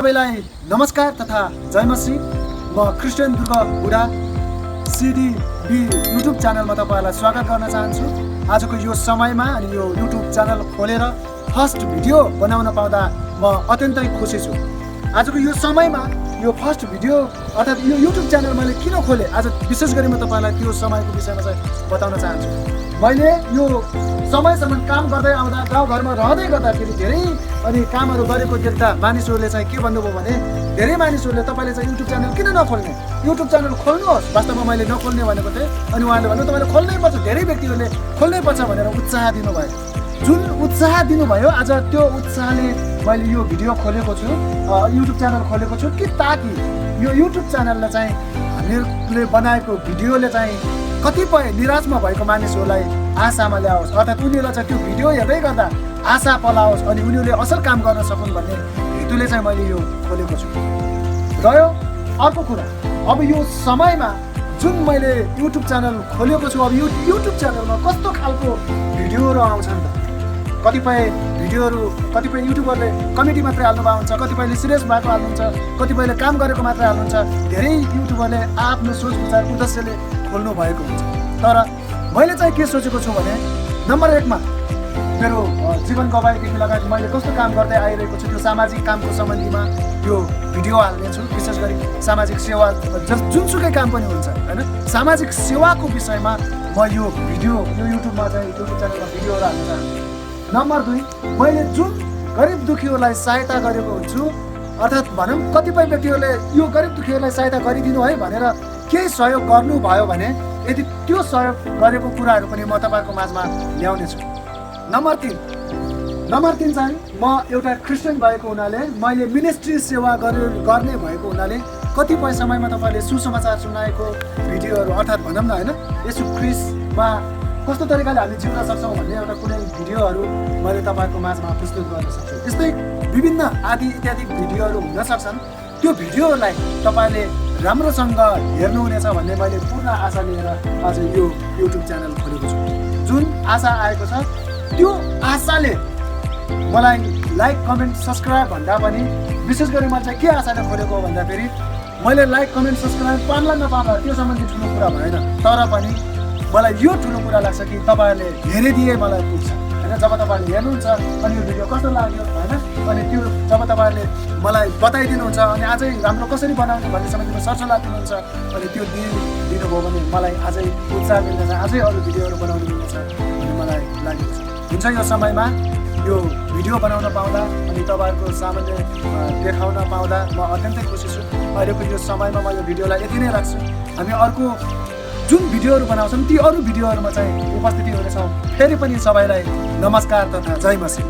सबैलाई नमस्कार तथा जय मसी। म क्रिस्चियन दुर्गा बुढा सिडिबी युट्युब च्यानलमा तपाईँलाई स्वागत गर्न चाहन्छु। आजको यो समयमा अनि यो युट्युब च्यानल खोलेर फर्स्ट भिडियो बनाउन पाउँदा म अत्यन्तै खुसी छु। आजको यो समयमा यो फर्स्ट भिडियो अर्थात् यो युट्युब च्यानल मैले किन खोलेँ, आज विशेष गरी म तपाईँलाई त्यो समयको विषयमा चाहिँ बताउन चाहन्छु। मैले यो समयसम्म काम गर्दै आउँदा गाउँघरमा रहँदै गर्दाखेरि धेरै अनि कामहरू गरेको देख्दा मानिसहरूले चाहिँ के भन्नुभयो भने, धेरै मानिसहरूले तपाईँले चाहिँ युट्युब च्यानल किन नखोल्ने, युट्युब च्यानल खोल्नुहोस्। वास्तवमा मैले नखोल्ने भनेको थिएँ, अनि उहाँले भन्नु तपाईँले खोल्नै पर्छ, धेरै व्यक्तिहरूले खोल्नै पर्छ भनेर उत्साह दिनुभयो। जुन उत्साह दिनुभयो, आज त्यो उत्साहले मैले यो भिडियो खोलेको छु, युट्युब च्यानल खोलेको छु कि ताकि यो युट्युब च्यानललाई चाहिँ हामीहरूले बनाएको भिडियोले चाहिँ कतिपय निराशमा भएको मानिसहरूलाई आशामा ल्याओस्, अर्थात् उनीहरूलाई चाहिँ त्यो भिडियो हेर्दै गर्दा आशा पलाओस् अनि उनीहरूले असल काम गर्न सकुन् भन्ने हेतुले चाहिँ मैले यो खोलेको छु। रह्यो अर्को कुरा, अब यो समयमा जुन मैले युट्युब च्यानल खोलेको छु, अब यो युट्युब च्यानलमा कस्तो खालको भिडियोहरू आउँछन् त। कतिपय भिडियोहरू कतिपय युट्युबरले कमेडी मात्रै हाल्नुभएको हुन्छ, कतिपयले सिरियस भएको हाल्नुहुन्छ, कतिपयले काम गरेको मात्रै हाल्नुहुन्छ। धेरै युट्युबरले आफ्नो सोच विचार उद्देश्यले खोल्नु भएको हुन्छ। तर मैले चाहिँ के सोचेको छु भने, नम्बर 1 मा मेरो जीवन गवाईदेखि लगायत मैले कस्तो काम गर्दै आइरहेको छु त्यो सामाजिक कामको सम्बन्धीमा यो भिडियो हाल्नेछु। विशेष गरी सामाजिक सेवा जुनसुकै काम पनि हुन्छ होइन, सामाजिक सेवाको विषयमा म यो भिडियो यो युट्युबमा चाहिँ युट्युब च्यानलमा भिडियोहरू हाल्न चाहन्छु। नम्बर 2, मैले जुन गरिब दुखीहरूलाई सहायता गरेको हुन्छु, अर्थात् भनौँ कतिपय व्यक्तिहरूले यो गरिब दुखीहरूलाई सहायता गरिदिनु है भनेर केही सहयोग गर्नुभयो भने, यदि त्यो सहयोग गरेको कुराहरू पनि म तपाईँहरूको माझमा ल्याउनेछु। नम्बर 3 चाहिँ म एउटा क्रिस्चियन भएको हुनाले, मैले मिनिस्ट्री सेवा गर्ने भएको हुनाले कतिपय समयमा तपाईँले सुसमाचार सुनाएको भिडियोहरू अर्थात् भनौँ न होइन, यसु ख्रिस्टमा कस्तो तरिकाले हामी जिउन सक्छौँ भन्ने एउटा कुनै भिडियोहरू मैले तपाईँहरूको माझमा प्रस्तुत गर्न सक्छु। यस्तै विभिन्न आदि इत्यादि भिडियोहरू हुन सक्छन्। त्यो भिडियोहरूलाई तपाईँले राम्रोसँग हेर्नुहुनेछ भन्ने मैले पूर्ण आशा लिएर आज यो युट्युब च्यानल खोलेको छु। जुन आशा आएको छ त्यो आशाले मलाई लाइक कमेन्ट सब्सक्राइब भन्दा पनि विशेष गरी मैले चाहिँ के आशाले खोलेको हो भन्दाखेरि, मैले लाइक कमेन्ट सब्सक्राइब पाउँला नपाउँला त्यो सम्बन्धी ठुलो कुरा भएन, तर पनि मलाई यो ठुलो कुरा लाग्छ कि तपाईँहरूले हेरिदिए मलाई पुग्छ होइन। जब तपाईँहरूले हेर्नुहुन्छ अनि यो भिडियो कस्तो लाग्यो होइन, अनि त्यो जब तपाईँहरूले मलाई बताइदिनुहुन्छ अनि अझै राम्रो कसरी बनाउने भन्ने सम्बन्धमा सरसल्लाह दिनुहुन्छ अनि त्यो दिनुभयो भने मलाई अझै उत्साह मिल्नेछ, अझै अरू भिडियोहरू बनाउनु मिल्नेछ भन्ने मलाई लागेको छ। हुन्छ, यो समयमा यो भिडियो बनाउन पाउँदा अनि तपाईँहरूको सामान्य देखाउन पाउँदा म अत्यन्तै खुसी छु। अहिलेको यो समयमा म यो भिडियोलाई यति नै राख्छु। हामी अर्को जुन भिडियोहरू बनाउँछौँ ती अरू भिडियोहरूमा चाहिँ उपस्थिति हुनेछौँ। फेरि पनि सबैलाई नमस्कार तथा जय मसी।